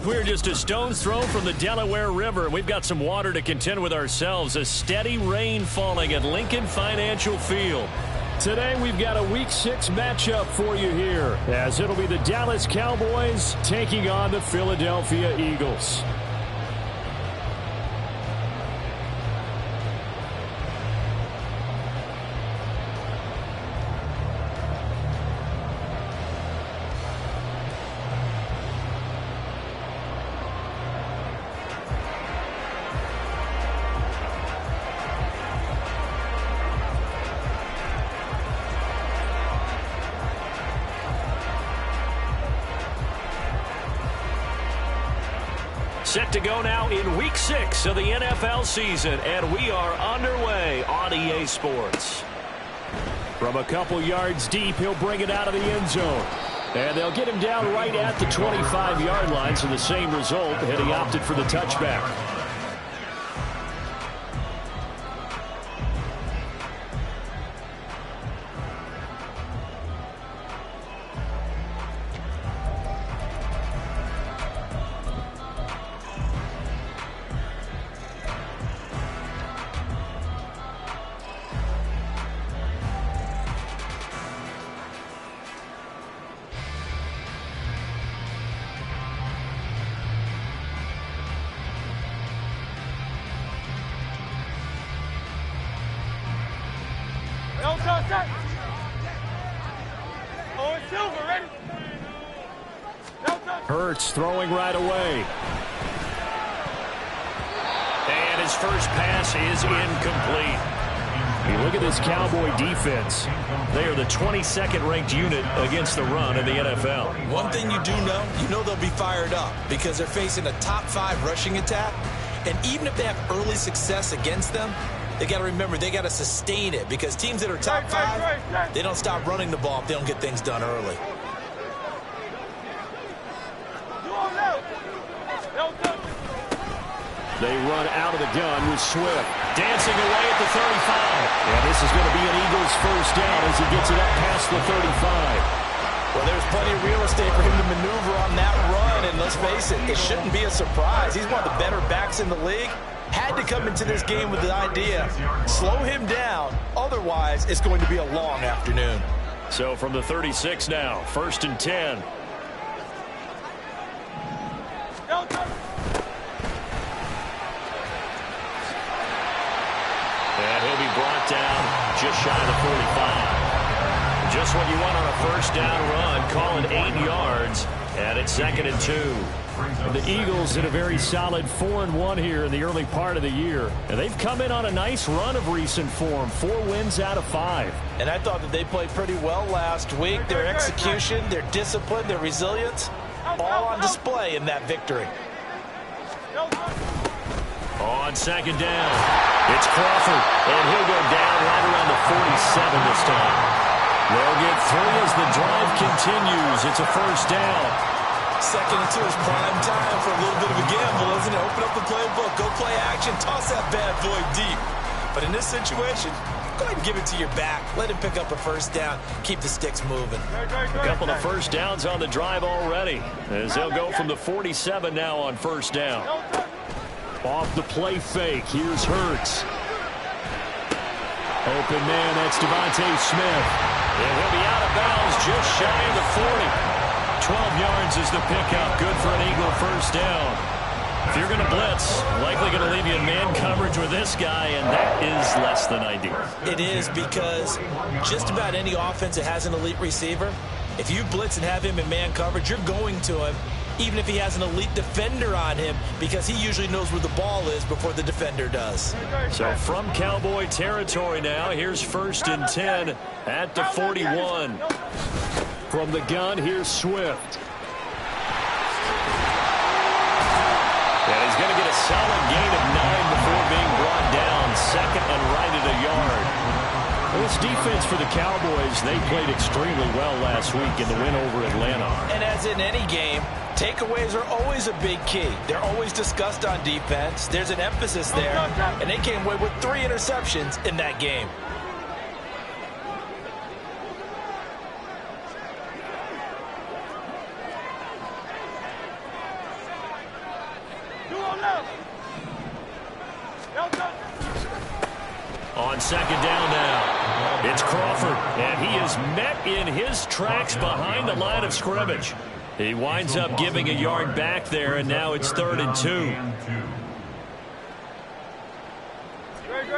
We're just a stone's throw from the Delaware River. We've got some water to contend with ourselves. A steady rain falling at Lincoln Financial Field. Today we've got a Week 6 matchup for you here, as it'll be the Dallas Cowboys taking on the Philadelphia Eagles. Set to go now in Week 6 of the NFL season, and we are underway on EA Sports. From a couple yards deep, he'll bring it out of the end zone. And they'll get him down right at the 25-yard line, so the same result, and he opted for the touchback. Hurts throwing right away. And his first pass is incomplete. You look at this Cowboy defense. They are the 22nd ranked unit against the run in the NFL. One thing you do know, they'll be fired up because they're facing a top 5 rushing attack. And even if they have early success against them, they got to remember they got to sustain it, because teams that are top 5, they don't stop running the ball if they don't get things done early. They run out of the gun with Swift. Dancing away at the 35. And this is going to be an Eagles first down as he gets it up past the 35. Well, there's plenty of real estate for him to maneuver on that run. And let's face it, it shouldn't be a surprise. He's one of the better backs in the league. Had to come into this game with the idea, slow him down. Otherwise, it's going to be a long afternoon. So from the 36 now, 1st and 10. And he'll be brought down just shy of the 45. Just what you want on a first down run. Call it 8 yards. And it's 2nd and 2. The Eagles in a very solid 4-1 here in the early part of the year. And they've come in on a nice run of recent form. 4 wins out of 5. And I thought that they played pretty well last week. Their execution, their discipline, their resilience, all on display in that victory. On 2nd down, it's Crawford, and he'll go down right around the 47 this time. They'll get 3 as the drive continues. It's a first down. 2nd and 2 is prime time for a little bit of a gamble, isn't it? Open up the playbook, go play action, toss that bad boy deep. But in this situation, go ahead and give it to your back. Let him pick up a first down. Keep the sticks moving. A couple of first downs on the drive already, as they'll go from the 47 now on first down. Off the play fake, here's Hurts. Open man, that's Devontae Smith. And he'll be out of bounds just shy of the 40. 12 yards is the pickup. Good for an Eagle first down. If you're going to blitz, likely going to leave you in man coverage with this guy, and that is less than ideal. It is, because just about any offense that has an elite receiver, if you blitz and have him in man coverage, you're going to him, even if he has an elite defender on him, because he usually knows where the ball is before the defender does. So from Cowboy territory now, here's 1st and 10 at the 41. From the gun, here's Swift. And he's going to get a solid gain of 9 before being brought down. 2nd and right at a yard. Well, this defense for the Cowboys, they played extremely well last week in the win over Atlanta. And as in any game, takeaways are always a big key. They're always discussed on defense. There's an emphasis there. And they came away with 3 interceptions in that game. On second down now, it's Crawford, and he is met in his tracks behind the line of scrimmage. He winds up giving a yard back there, and now it's 3rd and 2.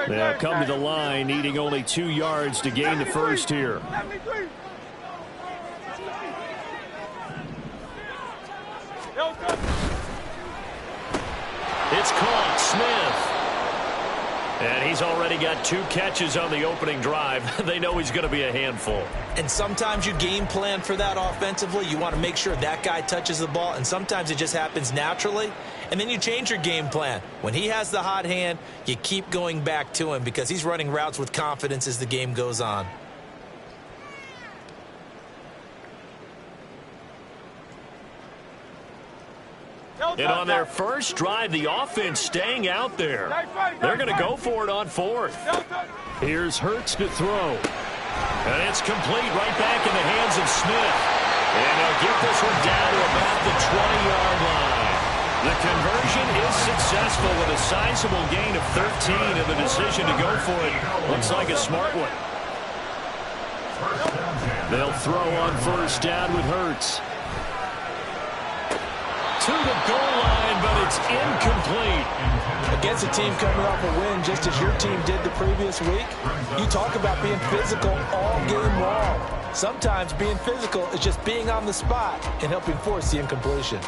They'll come to the line, needing only 2 yards to gain the first here. It's caught, Smith. And he's already got 2 catches on the opening drive. They know he's going to be a handful. And sometimes you game plan for that offensively. You want to make sure that guy touches the ball, and sometimes it just happens naturally. And then you change your game plan. When he has the hot hand, you keep going back to him because he's running routes with confidence as the game goes on. And on their first drive, the offense staying out there. They're going to go for it on 4th. Here's Hurts to throw. And it's complete right back in the hands of Smith. And they'll get this one down to about the 20-yard line. The conversion is successful with a sizable gain of 13, and the decision to go for it looks like a smart one. They'll throw on first down with Hurts. To the goal line, but it's incomplete. Against a team coming off a win just as your team did the previous week, you talk about being physical all game long. Sometimes being physical is just being on the spot and helping force the incompletion.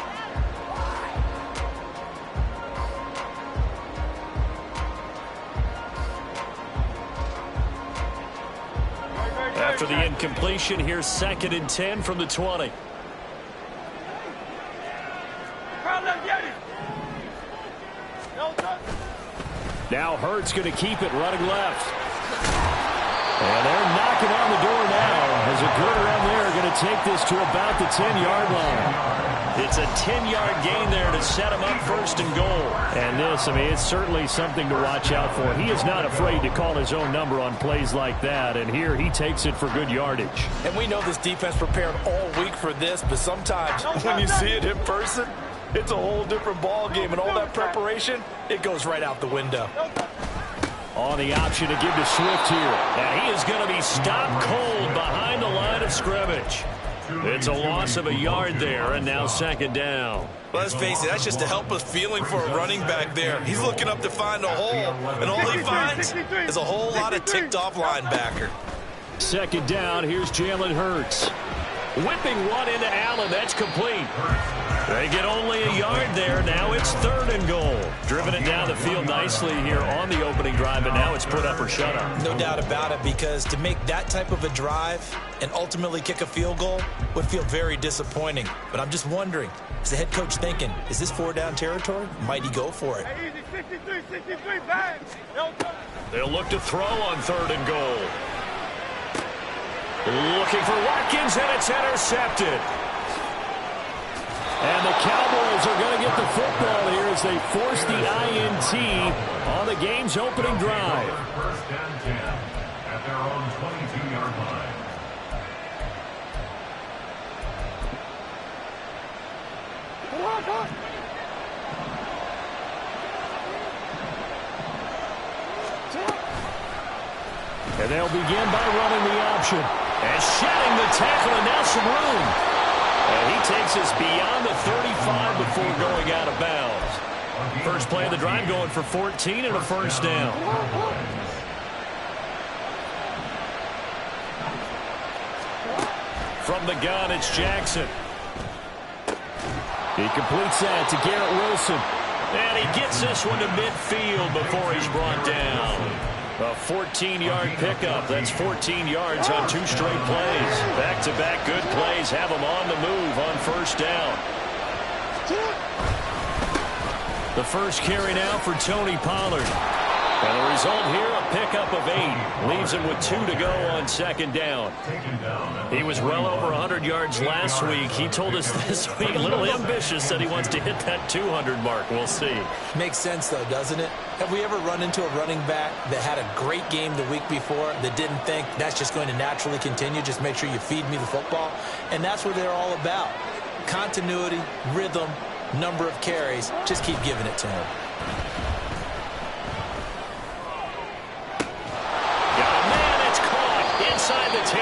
After the incompletion, here's 2nd and 10 from the 20. Now Hurts going to keep it running left. And they're knocking on the door now as a good around there going to take this to about the 10-yard line. It's a 10-yard gain there to set him up 1st and goal. And this, I mean, it's certainly something to watch out for. He is not afraid to call his own number on plays like that. And here he takes it for good yardage. And we know this defense prepared all week for this, but sometimes when you see it in person, it's a whole different ball game, and all that preparation, it goes right out the window. On the option to give to Swift here. And he is going to be stopped cold behind the line of scrimmage. It's a loss of a yard there, and now 2nd down. Let's face it, that's just a helpless feeling for a running back there. He's looking up to find a hole, and all he finds is a whole lot of ticked-off linebacker. 2nd down, here's Jalen Hurts. Whipping one into Allen, that's complete. They get only a yard there. Now it's 3rd and goal. Driven it down the field nicely here on the opening drive, and now it's put up or shut up. No doubt about it, because to make that type of a drive and ultimately kick a field goal would feel very disappointing. But I'm just wondering, is the head coach thinking, is this 4-down territory? Might he go for it? They'll look to throw on 3rd and goal. Looking for Watkins, and it's intercepted. And the Cowboys are going to get the football here as they force the INT on the game's opening drive. 1st and 10 at their own 22-yard line. And they'll begin by running the option. And shedding the tackle, and now some room. And he takes us beyond the 35 before going out of bounds. First play of the drive going for 14 and a 1st down. From the gun, it's Jackson. He completes that to Garrett Wilson. And he gets this one to midfield before he's brought down. A 14-yard pickup. That's 14 yards on 2 straight plays. Back-to-back good plays have him on the move on 1st down. The first carry now for Tony Pollard. And the result here, a pickup of 8. Leaves him with 2 to go on 2nd down. He was well over 100 yards last week. He told us this week, a little ambitious, that he wants to hit that 200 mark. We'll see. Makes sense, though, doesn't it? Have we ever run into a running back that had a great game the week before that didn't think that's just going to naturally continue? Just make sure you feed me the football. And that's what they're all about. Continuity, rhythm, number of carries. Just keep giving it to him. inside the 10.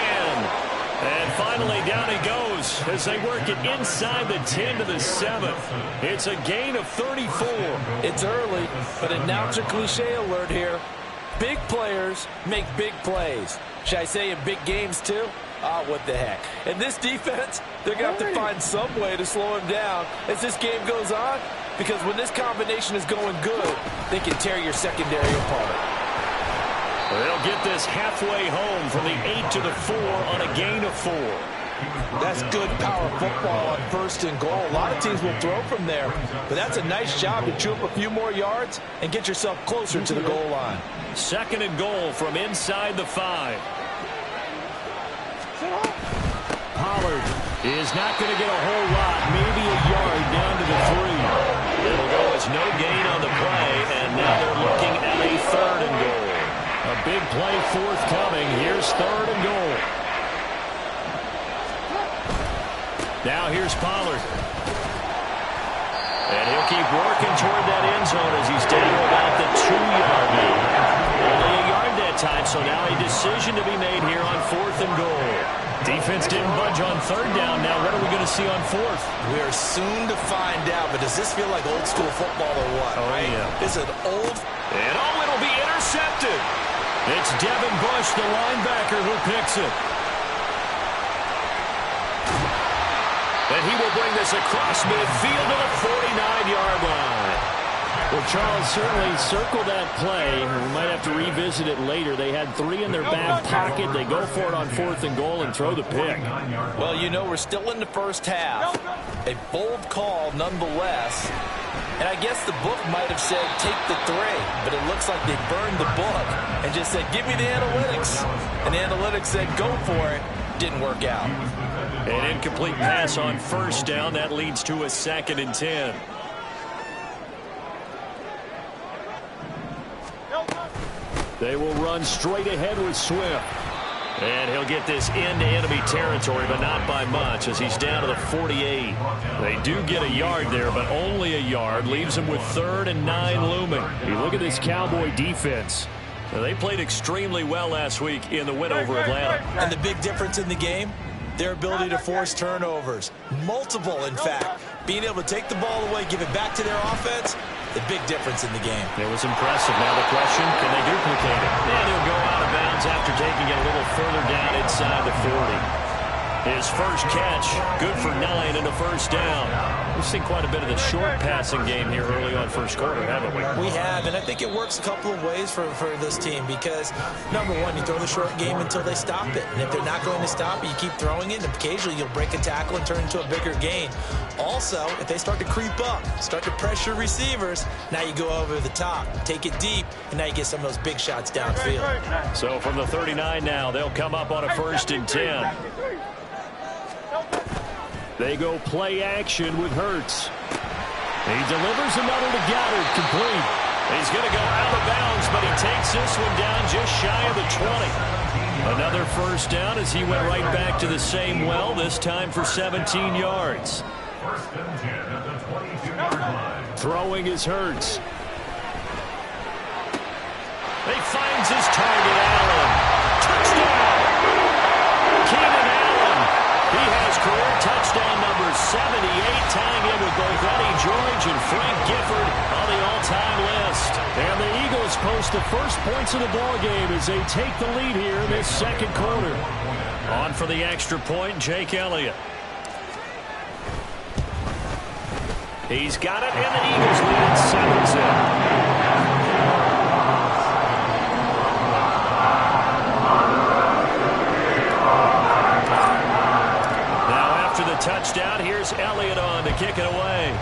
And finally, down he goes as they work it inside the 10 to the 7. It's a gain of 34. It's early, but announcer cliche alert here. Big players make big plays. Should I say in big games, too? What the heck. And this defense, they're going to have to find some way to slow him down as this game goes on, because when this combination is going good, they can tear your secondary apart. They'll get this halfway home from the 8 to the 4 on a gain of 4. That's good power football on 1st and goal. A lot of teams will throw from there, but that's a nice job to chew up a few more yards and get yourself closer to the goal line. 2nd and goal from inside the 5. Pollard is not going to get a whole lot, maybe a yard down to the 3. It'll go as no gain on the play, and now they're looking at a 3rd and goal. A big play forthcoming. Here's 3rd and goal. Now here's Pollard. And he'll keep working toward that end zone as he's down to about the 2-yard line. Only a yard that time, so now a decision to be made here on 4th and goal. Defense didn't budge on 3rd down. Now what are we going to see on 4th? We are soon to find out, but does this feel like old school football or what? Oh, right? Yeah. Is it old? And it'll be intercepted. It's Devin Bush, the linebacker, who picks it. And he will bring this across midfield to the 49-yard line. Well, Charles, certainly circle that play. We might have to revisit it later. They had 3 in their back pocket. They go for it on 4th and goal and throw the pick. Well, you know, we're still in the first half. A bold call nonetheless. And I guess the book might have said take the 3, but it looks like they burned the book and just said give me the analytics. And the analytics said go for it. Didn't work out. An incomplete pass on 1st down. That leads to a 2nd and 10. They will run straight ahead with Swift. And he'll get this into enemy territory, but not by much as he's down to the 48. They do get a yard there, but only a yard. Leaves them with 3rd and 9 looming. You look at this Cowboy defense. Now, they played extremely well last week in the win over Atlanta. And the big difference in the game, their ability to force turnovers. Multiple, in fact. Being able to take the ball away, give it back to their offense, the big difference in the game. It was impressive. Now the question, can they duplicate it? And he'll go out of bounds after taking it a little further down inside the 40. His first catch, good for 9 and a 1st down. We've seen quite a bit of the short passing game here early on 1st quarter, haven't we? We have, and I think it works a couple of ways for this team because, number one, you throw the short game until they stop it. And if they're not going to stop it, you keep throwing it, and occasionally you'll break a tackle and turn into a bigger gain. Also, if they start to creep up, start to pressure receivers, now you go over the top, take it deep, and now you get some of those big shots downfield. So from the 39 now, they'll come up on a 1st and 10. They go play action with Hurts. He delivers another to Goddard, complete. He's going to go out of bounds, but he takes this one down just shy of the 20. Another 1st down as he went right back to the same well, this time for 17 yards. 1st and 10 at the 22-yard line. Throwing is Hurts. He finds his target, Allen. Touchdown! Keenan Allen. He has career touchdown number 78, tying in with both Eddie George and Frank Gifford on the all-time list. And the Eagles post the first points of the ballgame as they take the lead here in this 2nd quarter. On for the extra point, Jake Elliott. He's got it, and the Eagles lead at 7-0. Touchdown. Here's Elliott on to kick it away.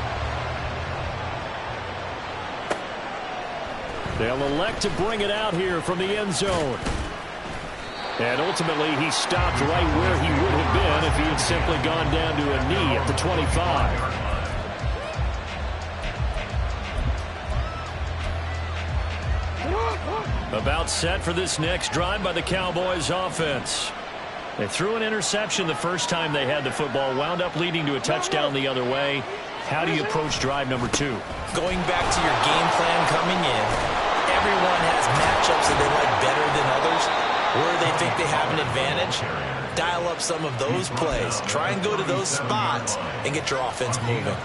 They'll elect to bring it out here from the end zone. And ultimately, he stopped right where he would have been if he had simply gone down to a knee at the 25. About set for this next drive by the Cowboys offense. They threw an interception the first time they had the football, wound up leading to a touchdown the other way. How do you approach drive number 2? Going back to your game plan coming in, everyone has matchups that they like better than others, where they think they have an advantage, dial up some of those plays. Try and go to those spots and get your offense moving.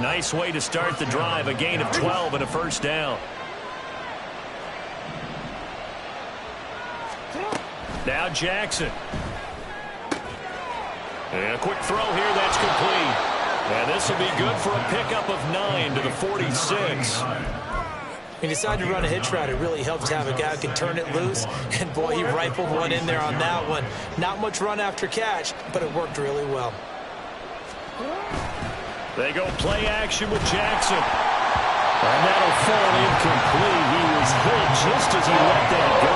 Nice way to start the drive. A gain of 12 and a first down. Now Jackson. And a quick throw here, that's complete. And this will be good for a pickup of 9 to the 46. He decided to run a hitch route. It really helped to have a guy who can turn it loose. And, boy, he rifled one in there on that one. Not much run after catch, but it worked really well. They go play action with Jackson. And that'll fall incomplete. He was hit just as he let that go.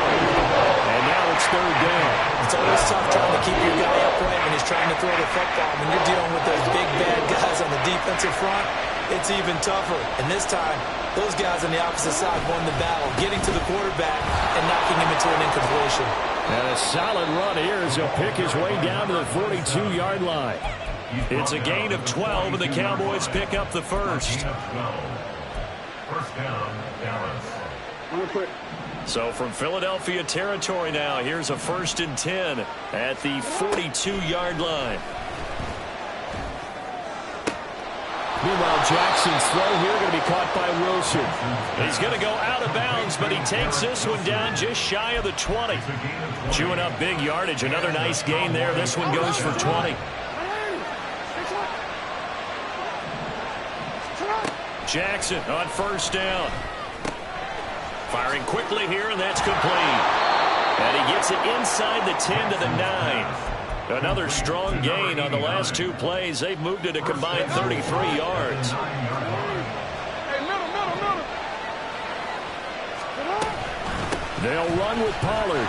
And now it's third down. It's always tough trying to keep your guy upright when he's trying to throw the football. When you're dealing with those big, bad guys on the defensive front, it's even tougher. And this time, those guys on the opposite side won the battle, getting to the quarterback and knocking him into an incompletion. And a solid run here as he'll pick his way down to the 42-yard line. It's a gain of 12, and the Cowboys pick up the first. First down, Dallas. So from Philadelphia territory now, here's a 1st and 10 at the 42-yard line. Meanwhile, Jackson's throw here going to be caught by Wilson. He's going to go out of bounds, but he takes this one down just shy of the 20. Chewing up big yardage. Another nice gain there. This one goes for 20. Jackson on first down. Firing quickly here, and that's complete. And he gets it inside the 10 to the 9. Another strong gain on the last 2 plays. They've moved it a combined 33 yards. They'll run with Pollard.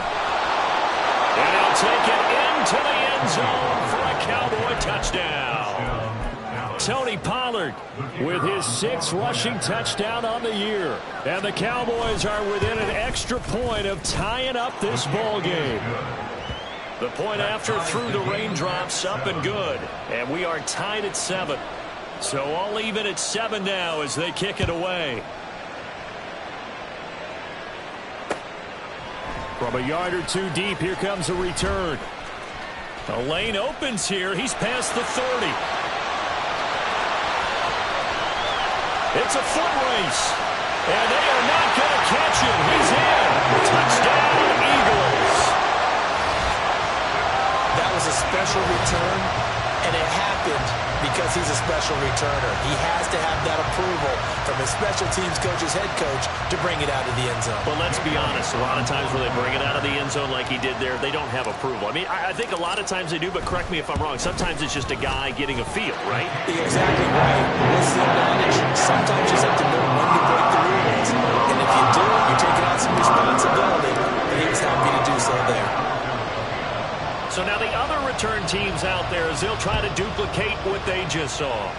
And he'll take it into the end zone for a Cowboy touchdown. Tony Pollard with his 6th rushing touchdown on the year. And the Cowboys are within an extra point of tying up this ball game. The point after through the raindrops, up and good. And we are tied at 7. So all even at 7 now as they kick it away. From a yard or 2 deep, here comes a return. The lane opens here. He's past the 30. It's a foot race. And they are not going to catch him. He's in. Touchdown, Eagles. That was a special return, and it happened because he's a special returner. He has to have that approval from his special teams coach's head coach to bring it out of the end zone. But let's be honest, a lot of times when they bring it out of the end zone like he did there, they don't have approval. I mean, I think a lot of times they do, but correct me if I'm wrong. Sometimes it's just a guy getting a feel, right? You're exactly right. What's the advantage? Sometimes you just have to know when to break the rules. And if you do, you're taking on some responsibility. And he was happy to do so there. So now the other return teams out there as they'll try to duplicate what they just saw.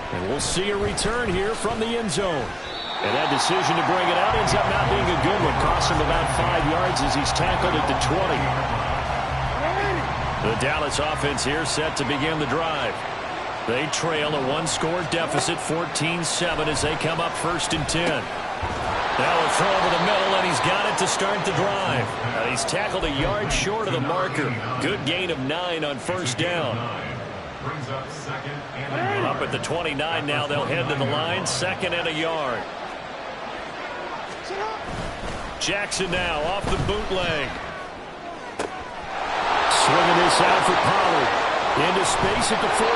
And we'll see a return here from the end zone. And that decision to bring it out ends up not being a good one. Costs him about 5 yards as he's tackled at the 20. The Dallas offense here set to begin the drive. They trail a 1-score deficit, 14-7 as they come up 1st and 10. Now a throw over the middle, and he's got it to start the drive. Now he's tackled a yard short of the marker. Good gain of 9 on first down. Up at the 29 now, they'll head to the line, 2nd and a yard. Jackson now off the bootleg. Swinging this out for Pollard. Into space at the 45.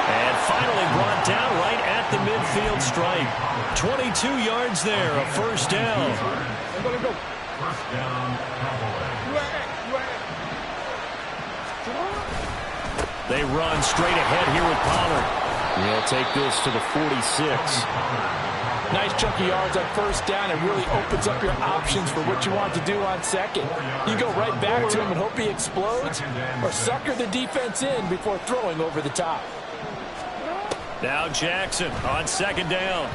And finally brought down right at the midfield stripe. 22 yards there, a first down. First down, They run straight ahead here with Pollard. He'll take this to the 46. Nice chunky yards on first down. It really opens up your options for what you want to do on second. You go right back to him and hope he explodes, or sucker the defense in before throwing over the top. Now Jackson on 2nd down.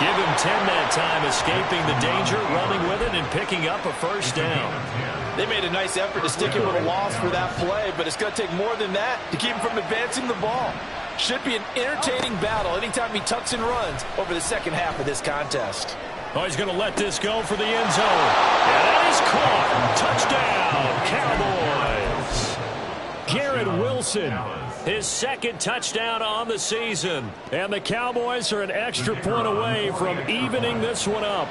Give him 10 that time, escaping the danger, running with it, and picking up a first down. They made a nice effort to stick him with a loss for that play, but it's going to take more than that to keep him from advancing the ball. Should be an entertaining battle anytime he tucks and runs over the second half of this contest. Oh, he's going to let this go for the end zone. And that is caught. Touchdown, Cowboys. Garrett Wilson, his second touchdown on the season. And the Cowboys are an extra point away from evening this one up.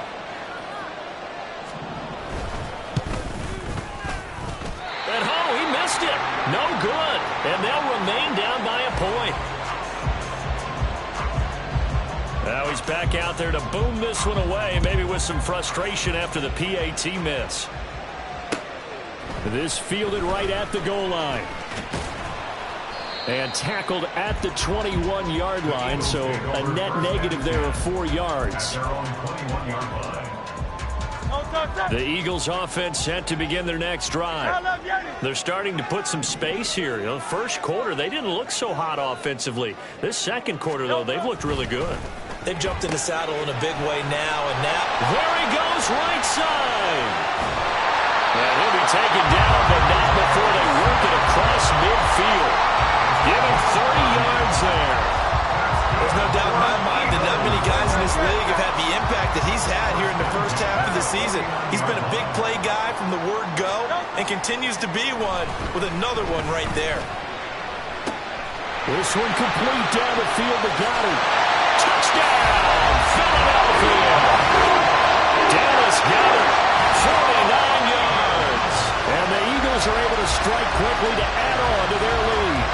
And oh, he missed it. No good. And they'll remain down by a point. Now he's back out there to boom this one away, maybe with some frustration after the PAT miss. This fielded right at the goal line. And tackled at the 21-yard line, so a net negative there of 4 yards. The Eagles offense set to begin their next drive. They're starting to put some space here. You know, the first quarter, they didn't look so hot offensively. This second quarter, though, they've looked really good. They've jumped in the saddle in a big way now, and now... There he goes, right side. And he'll be taken down, but not before they work it across midfield. Give him 30 yards there. There's no doubt in my mind that not many guys in this league have had the impact that he's had here in the first half of the season. He's been a big play guy from the word go and continues to be one with another one right there. This one complete down the field to Goddard. Touchdown, Philadelphia. Dallas Goddard, 49 yards. And the Eagles are able to strike quickly to add on to their lead.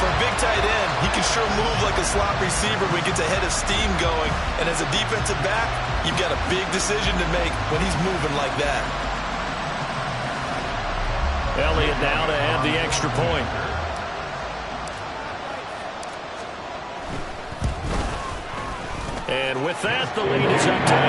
For a big tight end, he can sure move like a slot receiver when he gets a head of steam going. And as a defensive back, you've got a big decision to make when he's moving like that. Elliott now to have the extra point. And with that, the lead is up to 8.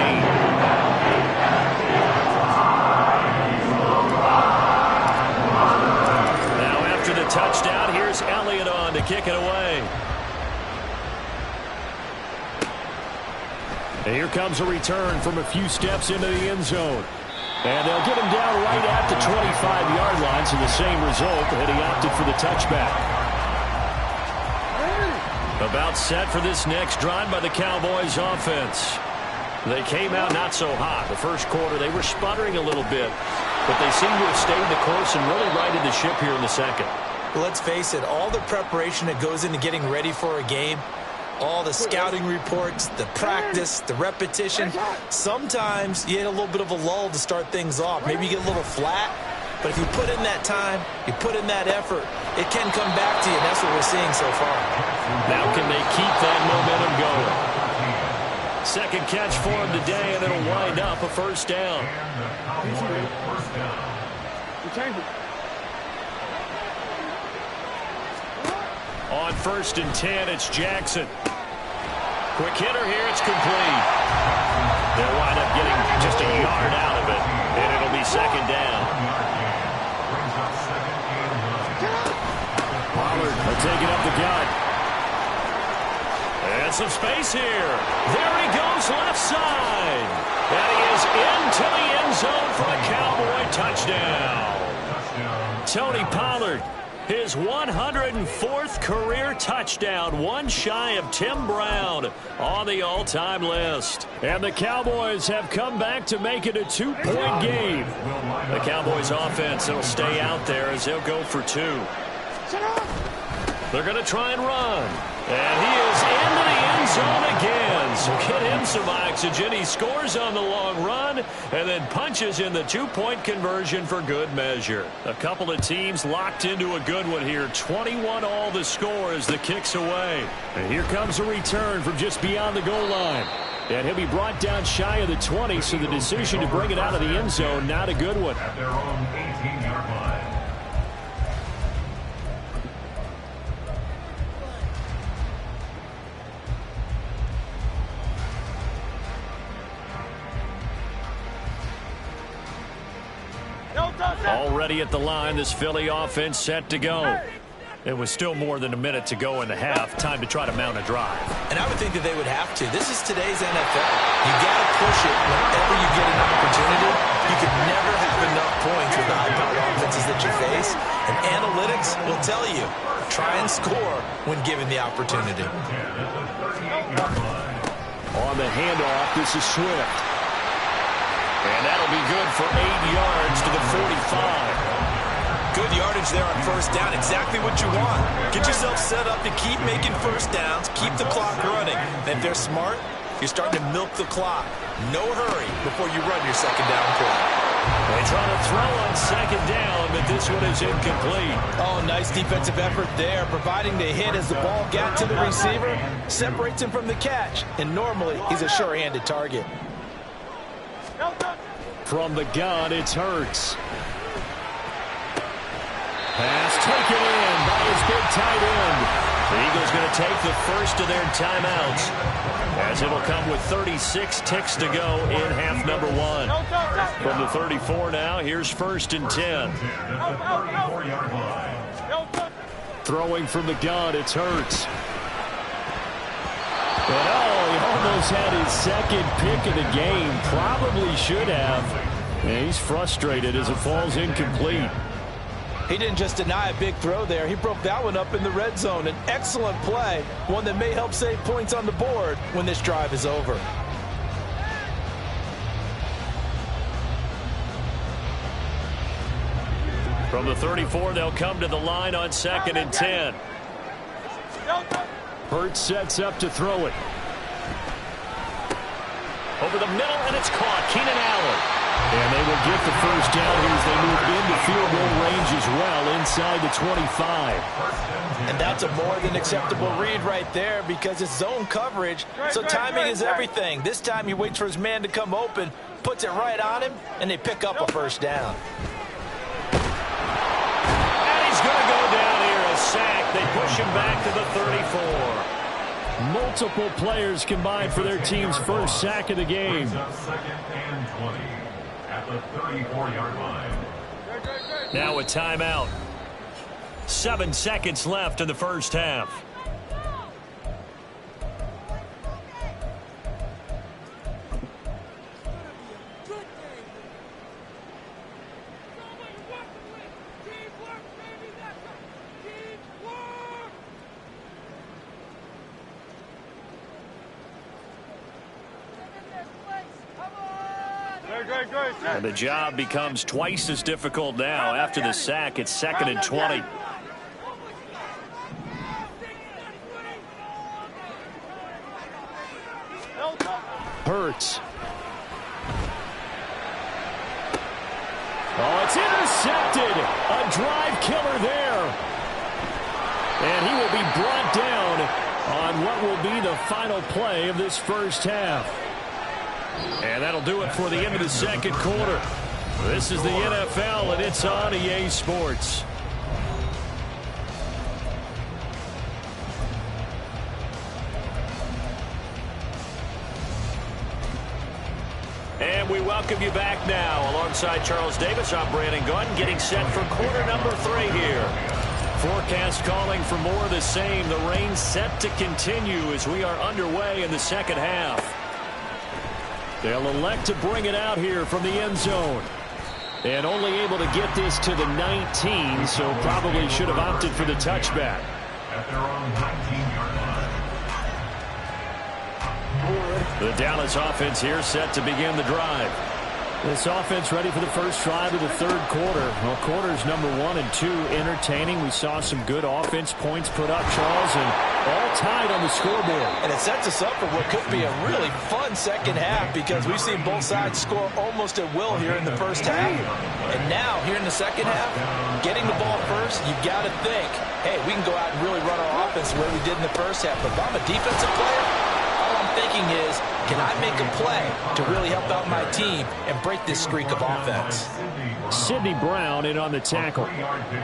Now after the touchdown, here's Elliott on to kick it away. And here comes a return from a few steps into the end zone. And they'll get him down right at the 25-yard line, so the same result, and he opted for the touchback. About set for this next drive by the Cowboys offense. They came out not so hot. The first quarter, they were sputtering a little bit, but they seem to have stayed the course and really righted the ship here in the second. Well, let's face it, all the preparation that goes into getting ready for a game, all the scouting reports, the practice, the repetition, sometimes you hit a little bit of a lull to start things off. Maybe you get a little flat, but if you put in that time, you put in that effort, it can come back to you, and that's what we're seeing so far. Now can they keep that momentum going? Second catch for him today, and it'll wind up a first down. On 1st and 10, it's Jackson. Quick hitter here, it's complete. They'll wind up getting just a yard out of it, and it'll be second down. Pollard will take it up the gut. And some space here. There he goes left side. And he is into the end zone for a Cowboy touchdown. Tony Pollard, his 104th career touchdown, one shy of Tim Brown on the all-time list. And the Cowboys have come back to make it a 2-point game. The Cowboys offense will stay out there as they'll go for 2. They're going to try and run. And he is into the end zone again. So get him some oxygen. He scores on the long run and then punches in the 2-point conversion for good measure. A couple of teams locked into a good one here. 21 all the score as the kick's away. And here comes a return from just beyond the goal line. And he'll be brought down shy of the 20, so the decision to bring it out of the end zone, not a good one. At their own 18-yard line. Already at the line, this Philly offense set to go. It was still more than a minute to go in the half. Time to try to mount a drive. And I would think that they would have to. This is today's NFL. You got to push it whenever you get an opportunity. You can never have enough points with the high-powered offenses that you face. And analytics will tell you, try and score when given the opportunity. On the handoff, this is Swift. And that'll be good for 8 yards to the 45. Good yardage there on first down. Exactly what you want. Get yourself set up to keep making first downs, keep the clock running. And if they're smart, you're starting to milk the clock. No hurry before you run your second down play. They try to throw on second down, but this one is incomplete. Oh, nice defensive effort there, providing the hit as the ball got to the receiver, separates him from the catch, and normally he's a sure-handed target. From the gun, it's Hurts. Pass taken in by his big tight end. The Eagles going to take the first of their timeouts, as it'll come with 36 ticks to go in half number one. From the 34 now, here's 1st and 10. Throwing from the gun, it's Hurts. But he almost had his second pick of the game. Probably should have. And he's frustrated as it falls incomplete. He didn't just deny a big throw there. He broke that one up in the red zone. An excellent play, one that may help save points on the board when this drive is over. From the 34, they'll come to the line on 2nd and 10. Hurts sets up to throw it. Over the middle, and it's caught. Keenan Allen. And they will get the first down here as they move into field goal range as well, inside the 25. And that's a more than acceptable read right there because it's zone coverage, so timing is everything. This time he waits for his man to come open, puts it right on him, and they pick up a first down. And he's going to go down here, a sack. They push him back to the 34. Multiple players combined for their team's first sack of the game. 2nd and 20 at the 34-yard line. Now a timeout. 7 seconds left in the first half. And the job becomes twice as difficult now. After the sack, it's 2nd and 20. Hurts. Oh, it's intercepted. A drive killer there. And he will be brought down on what will be the final play of this first half. And that'll do it for the end of the second quarter. This is the NFL, and it's on EA Sports. And we welcome you back now. Alongside Charles Davis, I'm Brandon Gunn, getting set for quarter number 3 here. Forecast calling for more of the same. The rain set to continue as we are underway in the second half. They'll elect to bring it out here from the end zone. And only able to get this to the 19, so probably should have opted for the touchback. At their own 19-yard line. The Dallas offense here set to begin the drive. This offense ready for the first drive of the third quarter. Well, quarters number 1 and 2 entertaining. We saw some good offense points put up, Charles, and all tied on the scoreboard. And it sets us up for what could be a really fun second half because we've seen both sides score almost at will here in the first half. And now, here in the second half, getting the ball first, you've got to think, hey, we can go out and really run our offense the way we did in the first half. But if I'm a defensive player, all I'm thinking is, can I make a play to really help out my team and break this streak of offense? Sidney Brown in on the tackle.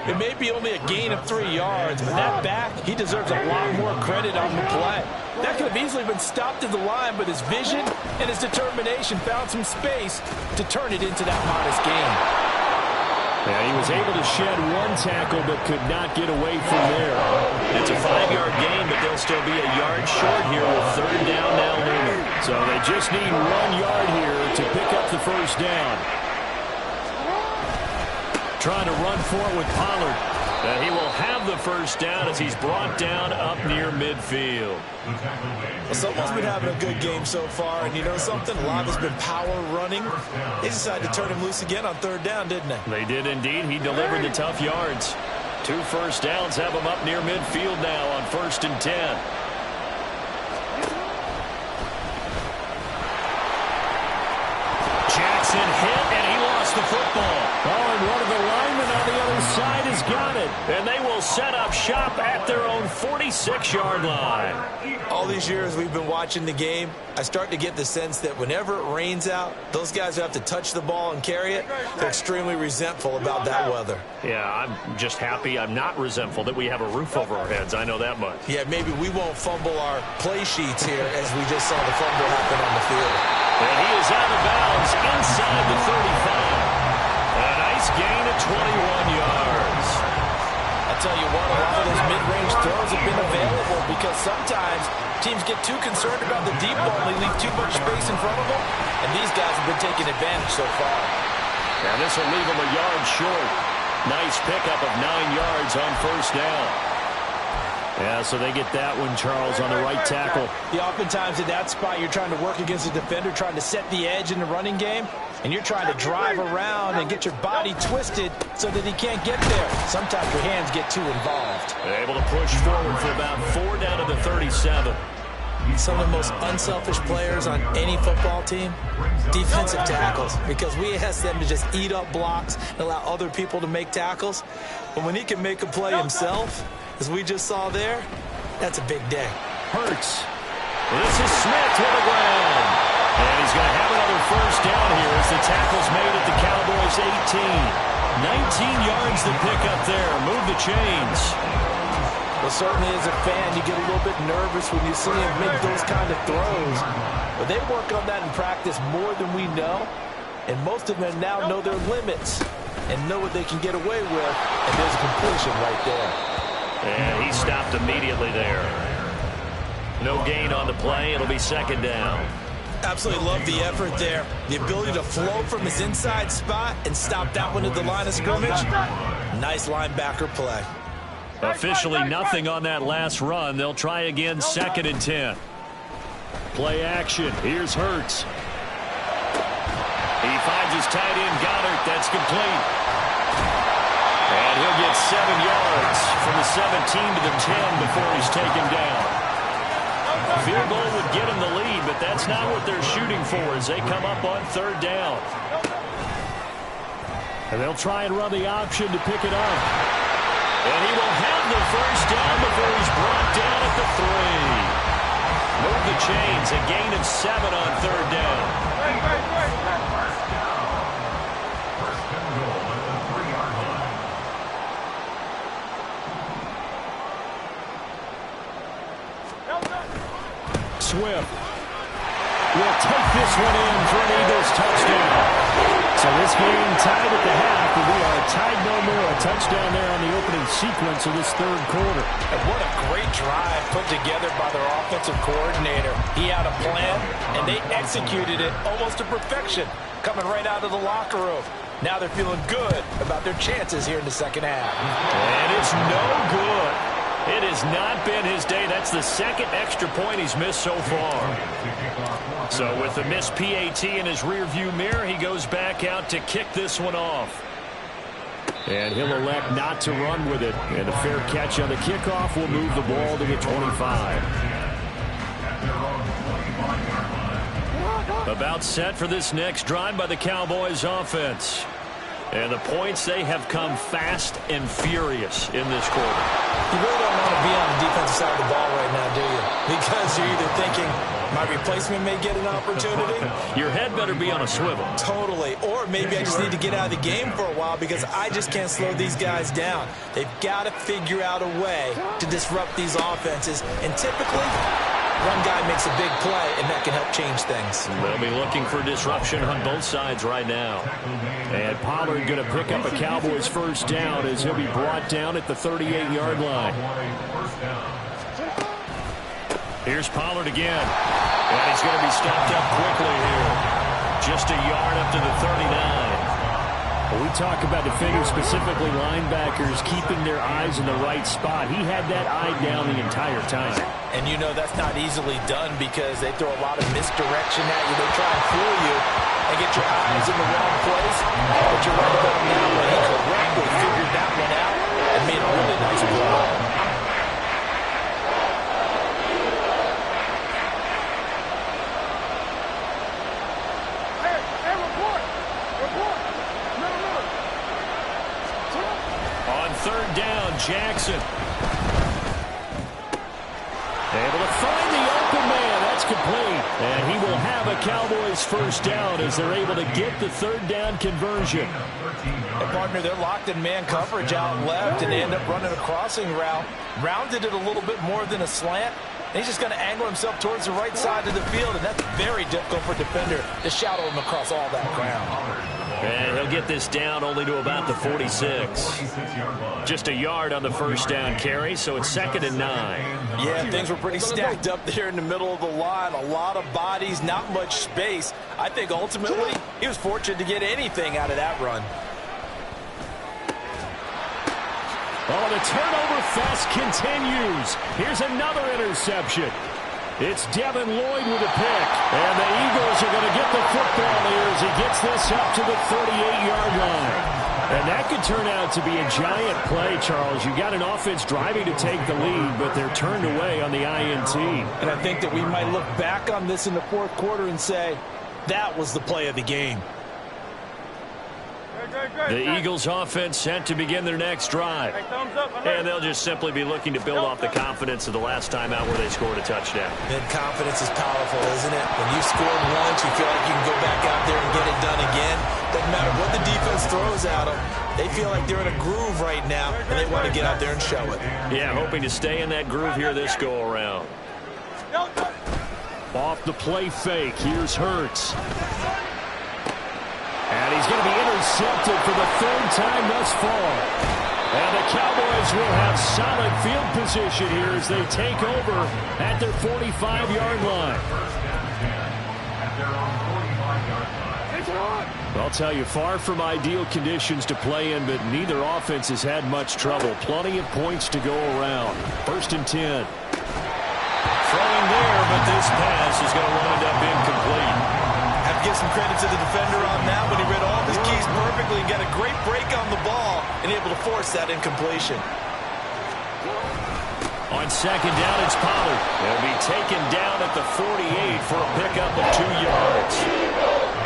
It may be only a gain of 3 yards, but that back, he deserves a lot more credit on the play. That could have easily been stopped at the line, but his vision and his determination found some space to turn it into that modest gain. And he was able to shed one tackle but could not get away from there. It's a 5-yard gain, but they'll still be a yard short here with third down now looming. So they just need 1 yard here to pick up the first down. Trying to run for it with Pollard. And he will have the first down as he's brought down up near midfield. Well, someone's been having a good game so far, and you know something? A lot has been power running. They decided to turn him loose again on third down, didn't they? They did indeed. He delivered the tough yards. 2 first downs have him up near midfield now on 1st and 10. Jackson hit, and he lost the football. Oh, and one of the linemen on the other side has got it. And they will set up shop at their own 46-yard line. All these years we've been watching the game, I start to get the sense that whenever it rains out, those guys who have to touch the ball and carry it, they're extremely resentful about that weather. Yeah, I'm just happy I'm not resentful that we have a roof over our heads. I know that much. Yeah, maybe we won't fumble our play sheets here as we just saw the fumble happen on the field. And he is out of bounds inside the 35. A nice gain of 21 yards. I tell you what, a lot of those mid-range throws have been available because sometimes teams get too concerned about the deep ball and they leave too much space in front of them, and these guys have been taking advantage so far. And this will leave them a yard short. Nice pickup of 9 yards on first down. Yeah, so they get that one, Charles, on the right tackle. Yeah, oftentimes in that spot, you're trying to work against a defender, trying to set the edge in the running game, and you're trying to drive around and get your body twisted so that he can't get there. Sometimes your hands get too involved. They're able to push forward for about 4 down to the 37. Some of the most unselfish players on any football team, defensive tackles, because we ask them to just eat up blocks and allow other people to make tackles. But when he can make a play himself, as we just saw there, that's a big day. Hurts. This is Smith to the ground. And he's going to have another first down here as the tackle's made at the Cowboys' 18. 19 yards to pick up there. Move the chains. Well, certainly as a fan, you get a little bit nervous when you see him make those kind of throws. But they work on that in practice more than we know. And most of them now know their limits and know what they can get away with. And there's a completion right there. And he stopped immediately there. No gain on the play. It'll be second down. Absolutely love the effort there. The ability to flow from his inside spot and stop that one at the line of scrimmage. Nice linebacker play. Officially nothing on that last run. They'll try again, 2nd and 10. Play action. Here's Hurts. He finds his tight end, Goddard. That's complete. And he'll get 7 yards from the 17 to the 10 before he's taken down. Field goal would get him the lead, but that's not what they're shooting for as they come up on 3rd down. And they'll try and run the option to pick it up. And he will have the first down before he's brought down at the 3. Move the chains, a gain of 7 on 3rd down. Swift will take this one in for an Eagles touchdown. So this game tied at the half, and we are tied no more. A touchdown there on the opening sequence of this 3rd quarter. And what a great drive put together by their offensive coordinator. He had a plan, and they executed it almost to perfection, coming right out of the locker room. Now they're feeling good about their chances here in the 2nd half. And it's no good. It has not been his day. That's the 2nd extra point he's missed so far. So with the missed PAT in his rearview mirror, he goes back out to kick this one off. And he'll elect not to run with it. And a fair catch on the kickoff will move the ball to the 25. About set for this next drive by the Cowboys offense. And the points, they have come fast and furious in this quarter. You really don't want to be on the defensive side of the ball right now, do you? Because you're either thinking, my replacement may get an opportunity. Your head better be on a swivel. Totally. Or maybe I just need to get out of the game for a while because I just can't slow these guys down. They've got to figure out a way to disrupt these offenses. And typically, one guy makes a big play, and that can help change things. They'll be looking for disruption on both sides right now. And Pollard going to pick up a Cowboys first down as he'll be brought down at the 38-yard line. Here's Pollard again. And he's going to be stopped up quickly here. Just a yard up to the 39. We talk about defenders, specifically linebackers, keeping their eyes in the right spot. He had that eye down the entire time. And you know that's not easily done because they throw a lot of misdirection at you. They try and fool you and get your eyes in the wrong place. But you're right about now when he correctly figured that one out and made a really nice play. Third down, Jackson. Able to find the open man. That's complete. And he will have a Cowboys first down as they're able to get the third down conversion. And partner, they're locked in man coverage out left, and they end up running a crossing route. Rounded it a little bit more than a slant. And he's just going to angle himself towards the right side of the field, and that's very difficult for a defender to shadow him across all that ground. And he'll get this down only to about the 46. Just a yard on the first down carry, so it's 2nd and 9. Yeah, things were pretty stacked up there in the middle of the line. A lot of bodies, not much space. I think ultimately he was fortunate to get anything out of that run. Oh, the turnover fest continues. Here's another interception. It's Devin Lloyd with a pick. And the Eagles are going to get the football here as he gets this up to the 38-yard line. And that could turn out to be a giant play, Charles. You got an offense driving to take the lead, but they're turned away on the INT. And I think that we might look back on this in the fourth quarter and say, that was the play of the game. The Eagles offense set to begin their next drive. And they'll just simply be looking to build off the confidence of the last time out where they scored a touchdown. And confidence is powerful, isn't it? When you've scored once, you feel like you can go back out there and get it done again. Doesn't matter what the defense throws at them. They feel like they're in a groove right now, and they want to get out there and show it. Yeah, hoping to stay in that groove here this go-around. Off the play fake, here's Hurts. And he's going to be intercepted for the third time thus far. And the Cowboys will have solid field position here as they take over at their 45-yard line. I'll tell you, far from ideal conditions to play in, but neither offense has had much trouble. Plenty of points to go around. 1st and 10. Throwing there, but this pass is going to wind up incomplete. Have to give some credit to the defender on that when he read all of his keys perfectly and got a great break on the ball and able to force that incompletion. On 2nd down, it's Pollard. He'll be taken down at the 48 for a pickup of 2 yards.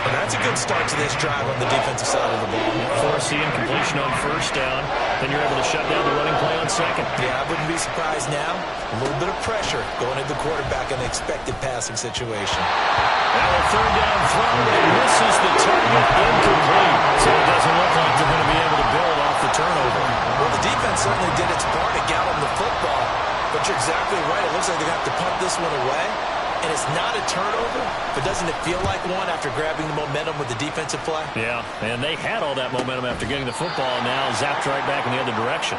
And that's a good start to this drive on the defensive side of the ball. Force the incompletion on 1st down. Then you're able to shut down the running play on 2nd. Yeah, I wouldn't be surprised now. A little bit of pressure going at the quarterback in an expected passing situation. Now a 3rd down throw, and it misses the target, incomplete. So it doesn't look like they're going to be able to build off the turnover. Well, the defense certainly did its part to gallop the football, but you're exactly right. It looks like they're going to have to punt this one away. And it's not a turnover, but doesn't it feel like one after grabbing the momentum with the defensive play? Yeah, and they had all that momentum after getting the football, and now zapped right back in the other direction.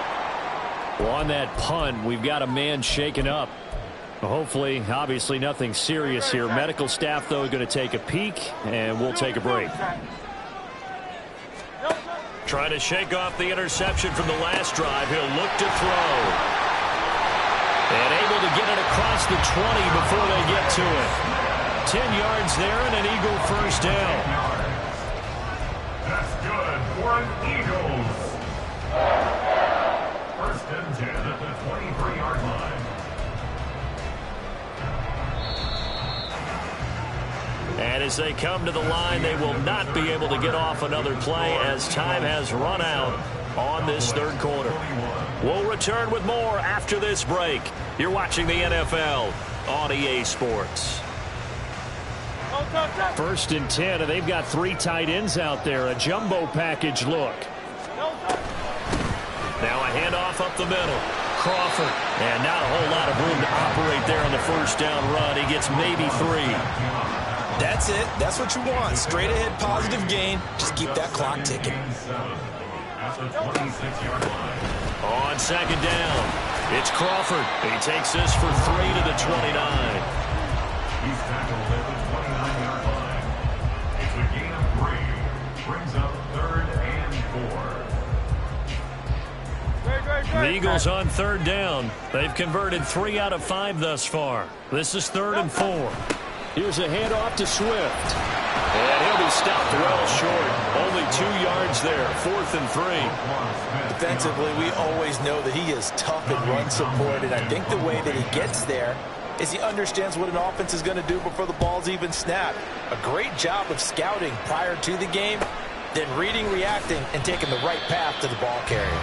Well, on that punt, we've got a man shaken up. Hopefully, obviously, nothing serious here. Medical staff, though, going to take a peek, and we'll take a break. Trying to shake off the interception from the last drive. He'll look to throw. And able to get it across the 20 before they get to it. 10 yards there and an Eagle first down. That's good for an Eagles. 1st and 10 at the 23-yard line. And as they come to the line, they will not be able to get off another play as time has run out on this 3rd quarter. We'll return with more after this break. You're watching the NFL on EA Sports. 1st and 10, and they've got 3 tight ends out there. A jumbo package look. Now a handoff up the middle. Crawford. And not a whole lot of room to operate there on the first down run. He gets maybe 3. That's it. That's what you want. Straight ahead positive gain. Just keep that clock ticking. On second down, it's Crawford. He takes this for 3 to the 29. He's tackled at the 29-yard line. It's a gain of 3. Brings up 3rd and 4. The Eagles on third down. They've converted 3 out of 5 thus far. This is 3rd and 4. Here's a handoff to Swift. And he'll be stopped well short. Only 2 yards there. 4th and 3. Defensively, we always know that he is tough in run support, and I think the way that he gets there is he understands what an offense is going to do before the ball's even snapped. A great job of scouting prior to the game, then reading, reacting, and taking the right path to the ball carrier.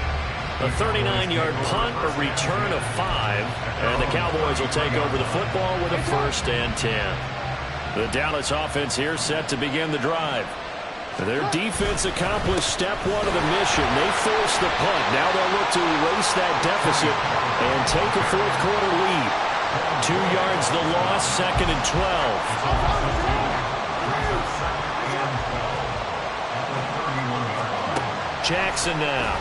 A 39-yard punt, a return of 5, and the Cowboys will take over the football with a 1st and 10. The Dallas offense here set to begin the drive. Their defense accomplished step 1 of the mission. They forced the punt. Now they'll look to erase that deficit and take a 4th quarter lead. 2 yards the loss, 2nd and 12. Jackson now.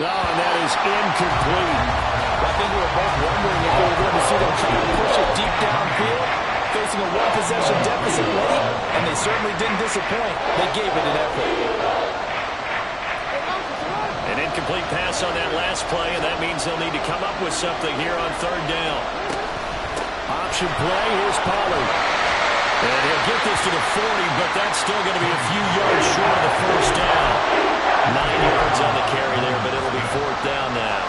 Oh, and that is incomplete. I think we were both wondering if we were going to see them try to push it deep downfield, facing a 1-possession deficit late, and they certainly didn't disappoint. They gave it an effort. An incomplete pass on that last play, and that means they'll need to come up with something here on 3rd down. Option play, here's Pollard. And he'll get this to the 40, but that's still going to be a few yards short of the 1st down. 9 yards on the carry there, but it'll be 4th down now.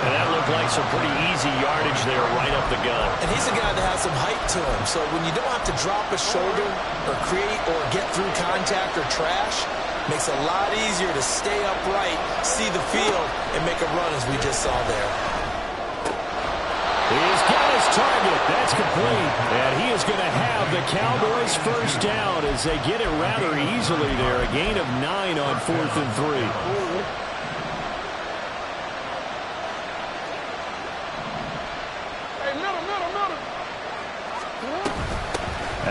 And that looked like some pretty easy yardage there right up the gut. And he's a guy that has some height to him, so when you don't have to drop a shoulder or create or get through contact or trash, makes it a lot easier to stay upright, see the field, and make a run as we just saw there. He's got his target. That's complete. And he is going to have the Cowboys' 1st down as they get it rather easily there. A gain of 9 on 4th and 3.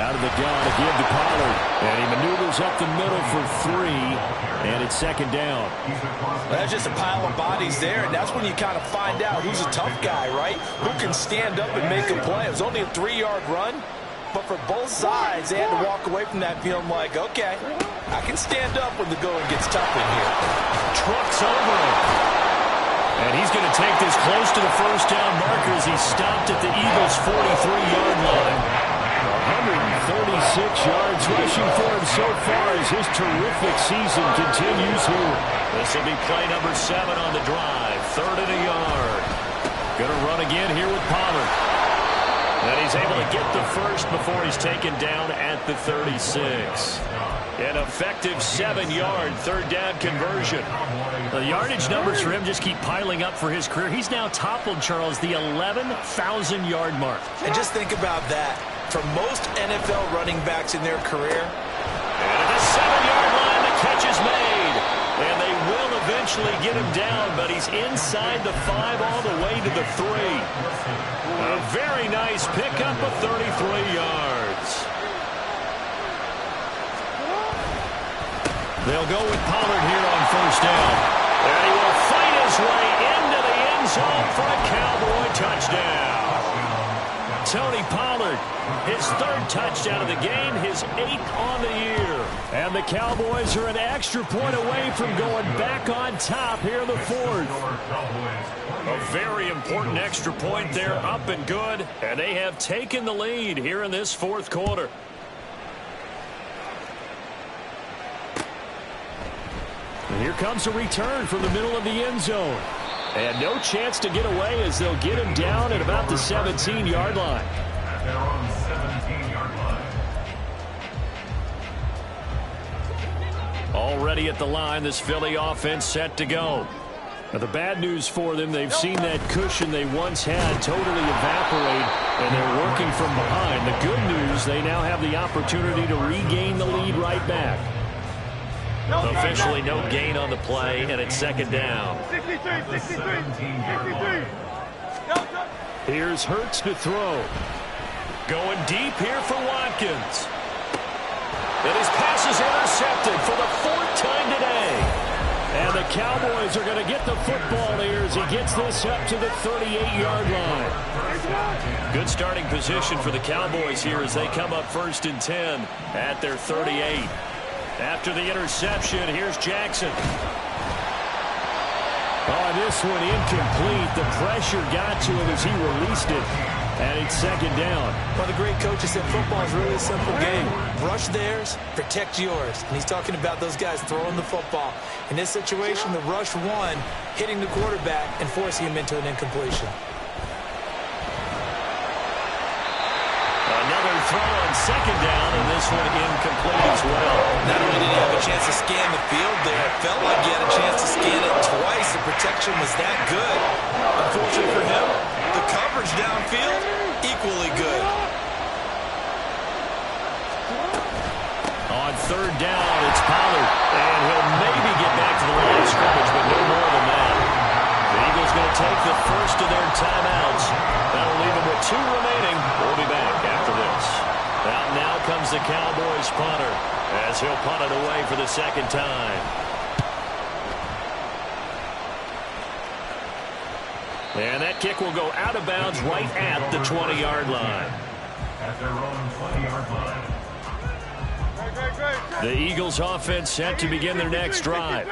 Out of the gun to give to Pollard. And he maneuvers up the middle for 3. And it's 2nd down. That's just a pile of bodies there, and that's when you kind of find out who's a tough guy, right? Who can stand up and make a play. It was only a 3-yard run, but for both sides, they had to walk away from that feeling like, okay, I can stand up when the going gets tough in here. Trucks over him. And he's going to take this close to the 1st down marker as he's stopped at the Eagles' 43-yard line. 136 yards rushing for him so far as his terrific season continues here. This will be play number 7 on the drive. 3rd and a yard. Going to run again here with Pollard. And he's able to get the 1st before he's taken down at the 36. An effective 7-yard 3rd down conversion. The yardage numbers for him just keep piling up for his career. He's now toppled, Charles, the 11,000-yard mark. And just think about that. For most NFL running backs in their career. And at the 7-yard line, the catch is made. And they will eventually get him down, but he's inside the 5 all the way to the 3. A very nice pickup of 33 yards. They'll go with Pollard here on 1st down. And he will fight his way into the end zone for a Cowboy touchdown. Tony Pollard, his 3rd touchdown of the game, his 8th on the year. And the Cowboys are an extra point away from going back on top here in the 4th. A very important extra point there, up and good. And they have taken the lead here in this 4th quarter. And here comes a return from the middle of the end zone. And no chance to get away as they'll get him down at about the 17-yard line. At their own 17-yard line. Already at the line, this Philly offense set to go. Now, the bad news for them, they've seen that cushion they once had totally evaporate, and they're working from behind. The good news, they now have the opportunity to regain the lead right back. Officially no gain on the play, and it's second down. Here's Hurts to throw. Going deep here for Watkins. And his pass is intercepted for the fourth time today. And the Cowboys are going to get the football here as he gets this up to the 38-yard line. Good starting position for the Cowboys here as they come up 1st and 10 at their 38. After the interception, here's Jackson. Oh, this one incomplete. The pressure got to him as he released it. And it's second down. Well, the great coach has said football is really a simple game. Rush theirs, protect yours. And he's talking about those guys throwing the football. In this situation, the rush one, hitting the quarterback and forcing him into an incompletion. Another throw on second down, and this one incomplete as well. Not only did he have a chance to scan the field there, it felt like he had a chance to scan it twice. The protection was that good. Unfortunately for him, the coverage downfield, equally good. On third down, it's Pollard. And he'll maybe get back to the line of scrimmage, but no more than that. The Eagles going to take the first of their timeouts. That'll leave them with 2 remaining. We'll be back after this. Now comes the Cowboys punter as he'll punt it away for the second time. And that kick will go out of bounds right at the 20-yard line. At their own 20-yard line. The Eagles offense set to begin their next drive.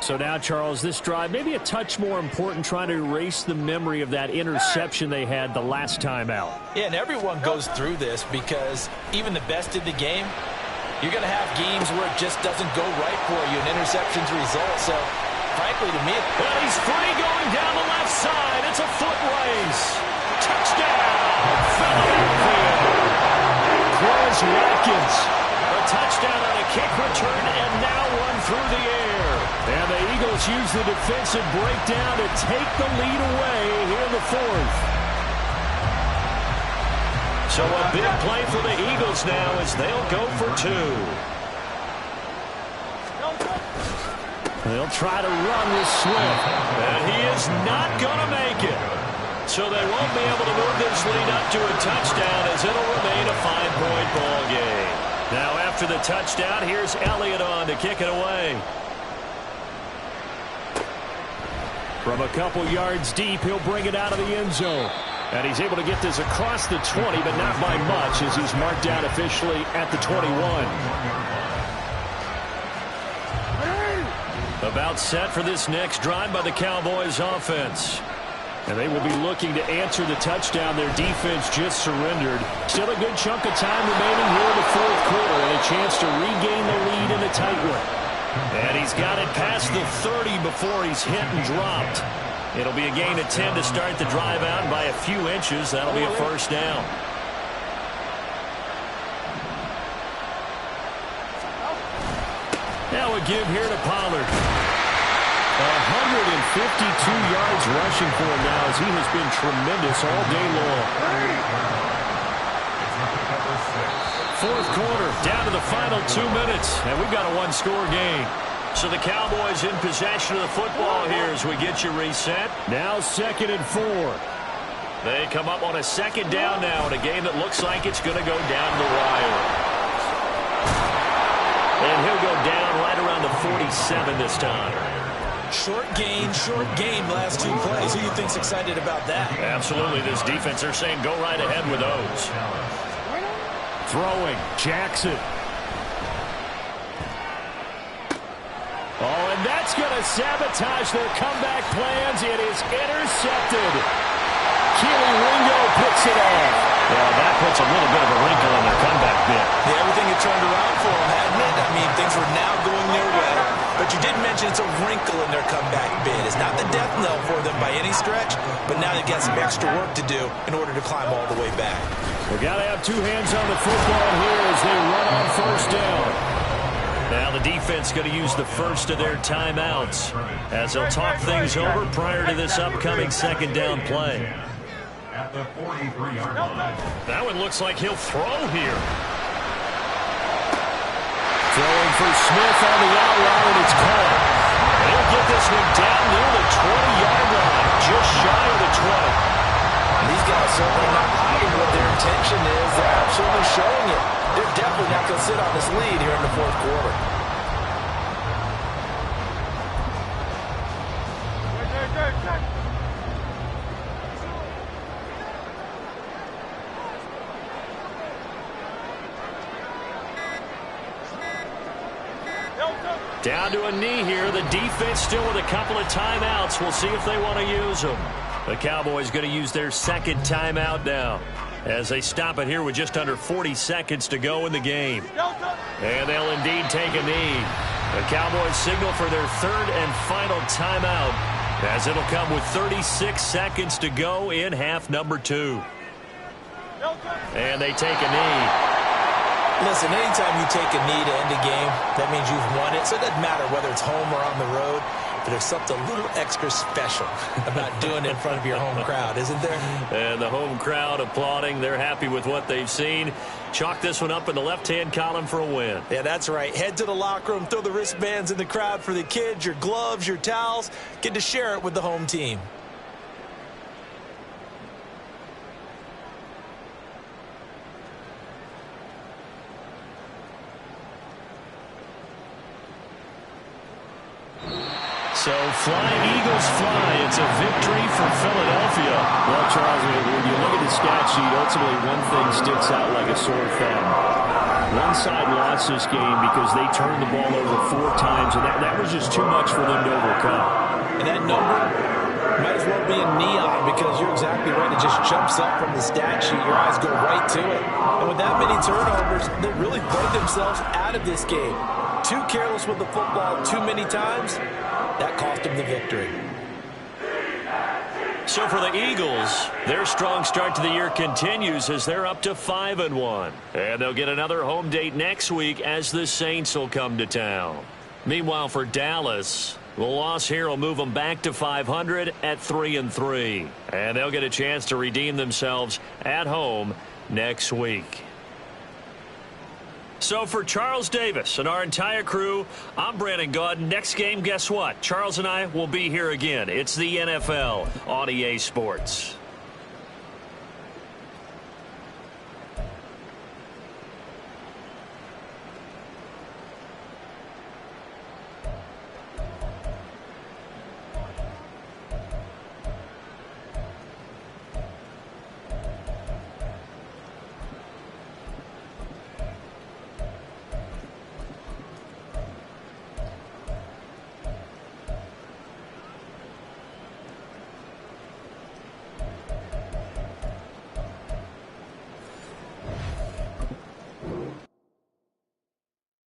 So now, Charles, this drive maybe a touch more important, trying to erase the memory of that interception they had the last time out. Yeah, and everyone goes through this because even the best in the game, you're going to have games where it just doesn't go right for you, and interceptions result. So, frankly, to me, well, he's free going down the left side. It's a foot race. Touchdown, Philadelphia. Chris Watkins. A touchdown on a kick return and now one through the air. And the Eagles use the defensive breakdown to take the lead away here in the 4th. So a big play for the Eagles now as they'll go for 2. They'll try to run with Swift. And he is not going to make it. So they won't be able to move this lead up to a touchdown as it'll remain a 5-point ball game. Now after the touchdown, here's Elliott on to kick it away. From a couple yards deep, he'll bring it out of the end zone. And he's able to get this across the 20, but not by much as he's marked down officially at the 21. About set for this next drive by the Cowboys offense. And they will be looking to answer the touchdown their defense just surrendered. Still a good chunk of time remaining here in the 4th quarter and a chance to regain the lead in a tight one. And he's got it past the 30 before he's hit and dropped. It'll be a gain of 10 to start the drive out, and by a few inches, that'll be a first down. Now a give here to Pollard. 152 yards rushing for him now as he has been tremendous all day long. 4th quarter, down to the final 2 minutes, and we've got a 1-score game. So the Cowboys in possession of the football here as we get you reset. Now 2nd and 4. They come up on a second down now in a game that looks like it's going to go down the wire. And he'll go down right around the 47 this time. Short game, last 2 plays. Who do you think's excited about that? Absolutely. This defense, they're saying go right ahead with those. Throwing, Jackson. Oh, and that's going to sabotage their comeback plans. It is intercepted. Keely Ringo picks it off. Well, that puts a little bit of a wrinkle in their comeback bid. Yeah, everything had turned around for them, hadn't it? I mean, things were now going their way. But you did mention it's a wrinkle in their comeback bid. It's not the death knell for them by any stretch, but now they've got some extra work to do in order to climb all the way back. We've got to have 2 hands on the football here as they run on first down. Now the defense going to use the first of their timeouts as they'll talk things over prior to this upcoming second down play. At the 43-yard line. That one looks like he'll throw here. Throwing for Smith on the outline, and it's caught. He'll get this one down near the 20-yard line, just shy of the 20. These guys certainly not hiding what their intention is. They're absolutely showing it. They're definitely not going to sit on this lead here in the fourth quarter. Down to a knee here. The defense still with a couple of timeouts. We'll see if they want to use them. The Cowboys going to use their second timeout now as they stop it here with just under 40 seconds to go in the game. And they'll indeed take a knee. The Cowboys signal for their third and final timeout as it'll come with 36 seconds to go in half number 2. And they take a knee. Listen, anytime you take a knee to end a game, that means you've won it. So it doesn't matter whether it's home or on the road, but there's something a little extra special about doing it in front of your home crowd, isn't there? And the home crowd applauding. They're happy with what they've seen. Chalk this one up in the left-hand column for a win. Yeah, that's right. Head to the locker room, throw the wristbands in the crowd for the kids, your gloves, your towels. Get to share it with the home team. So flying Eagles fly. It's a victory for Philadelphia. Well, Charles, when you look at the stat sheet, ultimately one thing sticks out like a sore thumb. One side lost this game because they turned the ball over 4 times, and that was just too much for them to overcome. And that number might as well be in neon because you're exactly right. It just jumps up from the stat sheet. Your eyes go right to it. And with that many turnovers, they really played themselves out of this game. Too careless with the football too many times. That cost them the victory. So for the Eagles, their strong start to the year continues as they're up to 5-1. And they'll get another home date next week as the Saints will come to town. Meanwhile, for Dallas, the loss here will move them back to 500 at 3-3. And they'll get a chance to redeem themselves at home next week. So for Charles Davis and our entire crew, I'm Brandon Gaudin. Next game, guess what? Charles and I will be here again. It's the NFL on EA Sports.